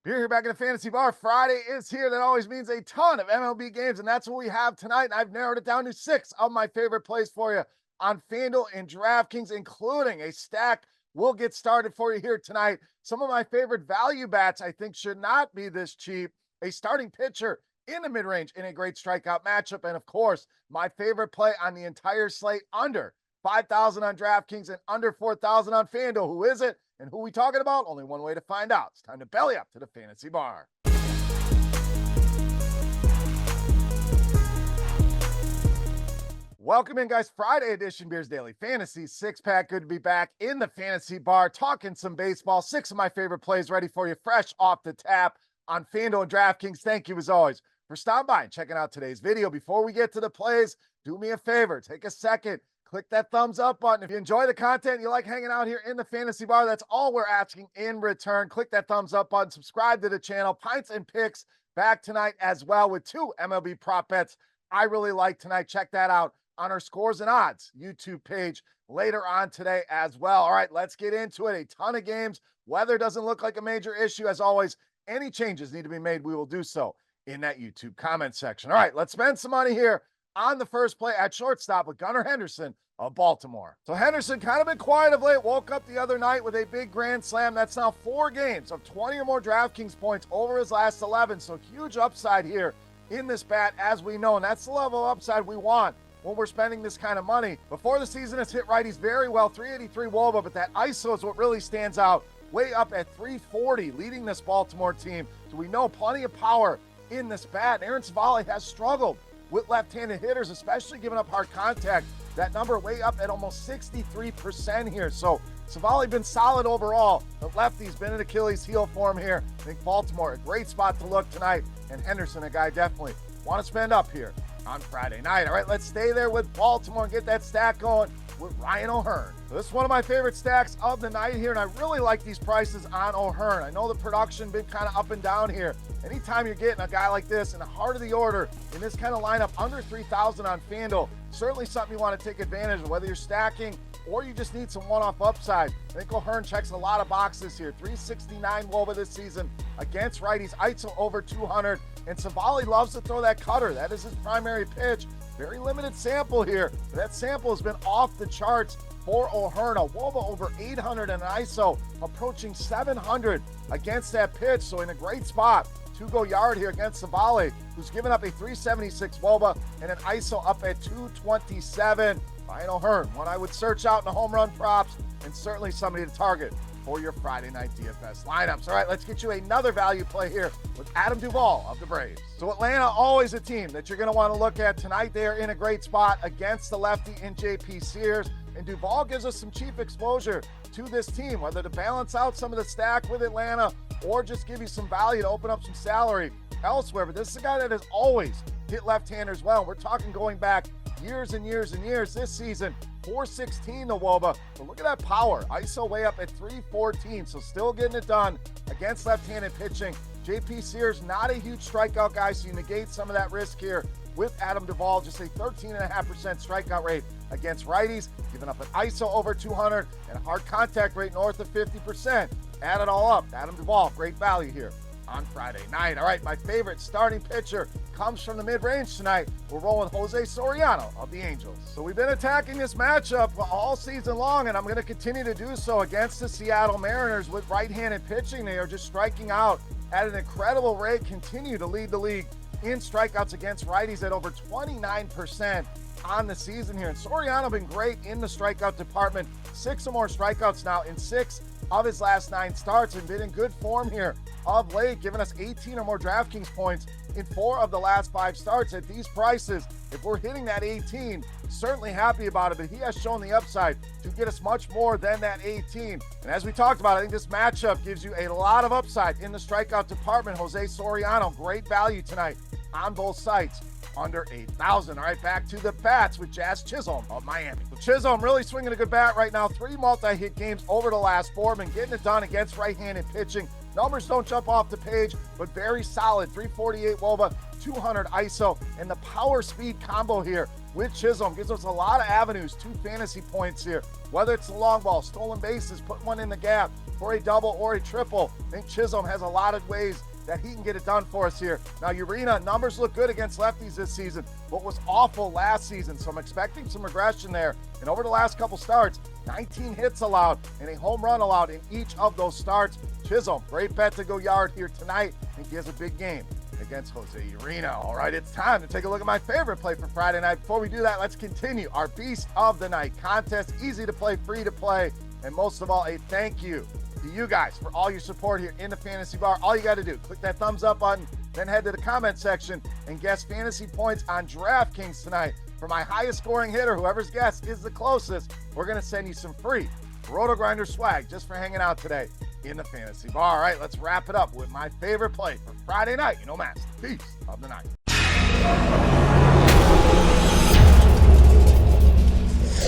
You're here back in the Fantasy Bar. Friday is here. That always means a ton of MLB games, and that's what we have tonight. And I've narrowed it down to 6 of my favorite plays for you on FanDuel and DraftKings, including a stack. We'll get started for you here tonight. Some of my favorite value bats I think should not be this cheap. A starting pitcher in the mid-range in a great strikeout matchup. And of course, my favorite play on the entire slate, under 5,000 on DraftKings and under 4,000 on FanDuel. Who is it? And who we talking about? Only one way to find out. It's time to belly up to the Fantasy Bar. Welcome in, guys. Friday edition Beers Daily Fantasy six-pack. Good to be back in the Fantasy Bar talking some baseball. 6 of my favorite plays ready for you, fresh off the tap on FanDuel and DraftKings. Thank you, as always, for stopping by and checking out today's video. Before we get to the plays, do me a favor. Take a second. Click that thumbs up button. If you enjoy the content, you like hanging out here in the Fantasy Bar, that's all we're asking in return. Click that thumbs up button. Subscribe to the channel. Pints and Picks back tonight as well with 2 MLB prop bets I really like tonight. Check that out on our Scores and Odds YouTube page later on today as well. All right, let's get into it. A ton of games. Weather doesn't look like a major issue. As always, any changes need to be made, we will do so in that YouTube comment section. All right, let's spend some money here on the first play at shortstop with Gunnar Henderson of Baltimore. So Henderson kind of been quiet of late, woke up the other night with a big grand slam. That's now 4 games of 20 or more DraftKings points over his last 11. So huge upside here in this bat, as we know, and that's the level of upside we want when we're spending this kind of money. Before the season has hit righties very well, 383 WOBA, but that ISO is what really stands out, way up at 340, leading this Baltimore team. So we know plenty of power in this bat. Aaron Savali has struggled with left-handed hitters, especially giving up hard contact. That number way up at almost 63% here. So Savali been solid overall. The lefty's been an Achilles heel for him here. I think Baltimore, a great spot to look tonight. And Henderson, a guy definitely want to spend up here on Friday night. All right, let's stay there with Baltimore and get that stack going with Ryan O'Hearn. So this is one of my favorite stacks of the night here, and I really like these prices on O'Hearn. I know the production been kind of up and down here. Anytime you're getting a guy like this in the heart of the order in this kind of lineup, under 3,000 on FanDuel, certainly something you want to take advantage of, whether you're stacking or you just need some one-off upside. I think O'Hearn checks a lot of boxes here. 369 WOBA this season against righties, ISO over 200, and Savali loves to throw that cutter. That is his primary pitch. Very limited sample here, but that sample has been off the charts for O'Hearn. A WOBA over 800 and an ISO approaching 700 against that pitch, so in a great spot to go yard here against Savali, who's given up a 376 WOBA and an ISO up at 227. Ryan O'Hearn, one I would search out in the home run props, and certainly somebody to target for your Friday night DFS lineups. All right, let's get you another value play here with Adam Duvall of the Braves. So Atlanta, always a team that you're going to want to look at tonight. They are in a great spot against the lefty in JP Sears, and Duvall gives us some cheap exposure to this team, whether to balance out some of the stack with Atlanta or just give you some value to open up some salary elsewhere. But this is a guy that has always hit left-handers well. We're talking going back years and years and years. This season, 416 the WOBA. But look at that power. ISO way up at 314, so still getting it done against left-handed pitching. JP Sears, not a huge strikeout guy, so you negate some of that risk here with Adam Duvall. Just a 13.5% strikeout rate against righties, giving up an ISO over 200 and a hard contact rate north of 50%. Add it all up. Adam Duvall, great value here on Friday night. All right, my favorite starting pitcher comes from the mid-range tonight. We're rolling Jose Soriano of the Angels. So we've been attacking this matchup all season long, and I'm going to continue to do so against the Seattle Mariners with right-handed pitching. They are just striking out at an incredible rate, continue to lead the league in strikeouts against righties at over 29% on the season here. And Soriano been great in the strikeout department. 6 or more strikeouts now in 6 of his last 9 starts, and been in good form here of late, giving us 18 or more DraftKings points in 4 of the last 5 starts. At these prices, if we're hitting that 18, certainly happy about it, but he has shown the upside to get us much more than that 18. And as we talked about, I think this matchup gives you a lot of upside in the strikeout department. Jose Soriano, great value tonight on both sites, under 8,000. All right, back to the bats with Jazz Chisholm of Miami. So Chisholm really swinging a good bat right now. 3 multi-hit games over the last 4. Been getting it done against right-handed pitching. Numbers don't jump off the page, but very solid. 348 WOBA, 200 ISO, and the power speed combo here with Chisholm gives us a lot of avenues to fantasy points here. Whether it's the long ball, stolen bases, put one in the gap, for a double or a triple. I think Chisholm has a lot of ways that he can get it done for us here. Now, Urena, numbers look good against lefties this season, but was awful last season, so I'm expecting some regression there. And over the last couple starts, 19 hits allowed and a home run allowed in each of those starts. Chisholm, great bet to go yard here tonight. I think he has a big game against Jose Urena. All right, it's time to take a look at my favorite play for Friday night. Before we do that, let's continue our Beast of the Night contest. Easy to play, free to play, and most of all, a thank you to you guys for all your support here in the Fantasy Bar. All you got to do, click that thumbs up button, then head to the comment section and guess fantasy points on DraftKings tonight. For my highest scoring hitter, whoever's guess is the closest, we're going to send you some free RotoGrinders swag just for hanging out today in the Fantasy Bar. All right, let's wrap it up with my favorite play for Friday night. You know, Master, Beast of the Night.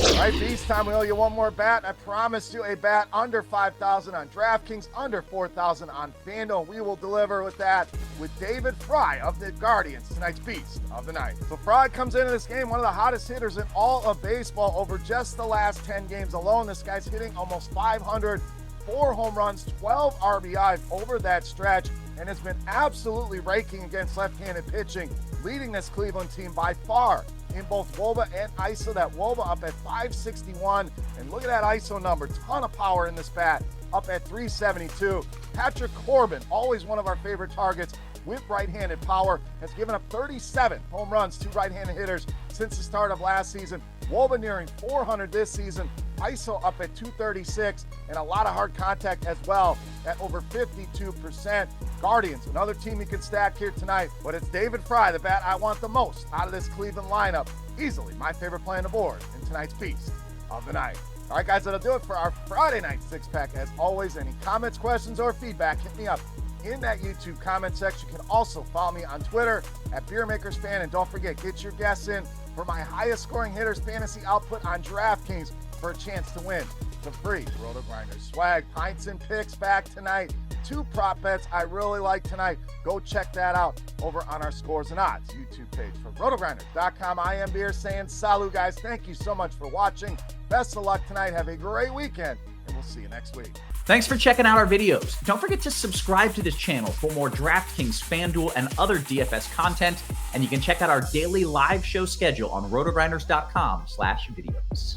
All right, Beast time. We owe you one more bat. I promised you a bat under 5,000 on DraftKings, under 4,000 on FanDuel. We will deliver with that with David Fry of the Guardians, tonight's Beast of the Night. So Fry comes into this game, one of the hottest hitters in all of baseball over just the last 10 games alone. This guy's hitting almost 500, 4 home runs, 12 RBIs over that stretch, and has been absolutely raking against left-handed pitching, leading this Cleveland team by far in both WOBA and ISO. That WOBA up at 561, and look at that ISO number, ton of power in this bat, up at 372. Patrick Corbin, always one of our favorite targets with right-handed power, has given up 37 home runs to right-handed hitters since the start of last season. WOBA nearing 400 this season. ISO up at 236, and a lot of hard contact as well at over 52%. Guardians, another team you can stack here tonight, but it's David Fry, the bat I want the most out of this Cleveland lineup. Easily my favorite play on the board in tonight's Beast of the Night. All right, guys, that'll do it for our Friday night six-pack. As always, any comments, questions, or feedback, hit me up in that YouTube comment section. You can also follow me on Twitter at Beermakersfan, and don't forget, get your guess in for my highest scoring hitters fantasy output on DraftKings for a chance to win some free RotoGrinders swag. Pints and Picks back tonight. 2 prop bets I really like tonight. Go check that out over on our Scores and Odds YouTube page. For RotoGrinders.com, I am Beer saying salut, guys. Thank you so much for watching. Best of luck tonight. Have a great weekend, and we'll see you next week. Thanks for checking out our videos. Don't forget to subscribe to this channel for more DraftKings, FanDuel, and other DFS content. And you can check out our daily live show schedule on RotoGrinders.com/videos.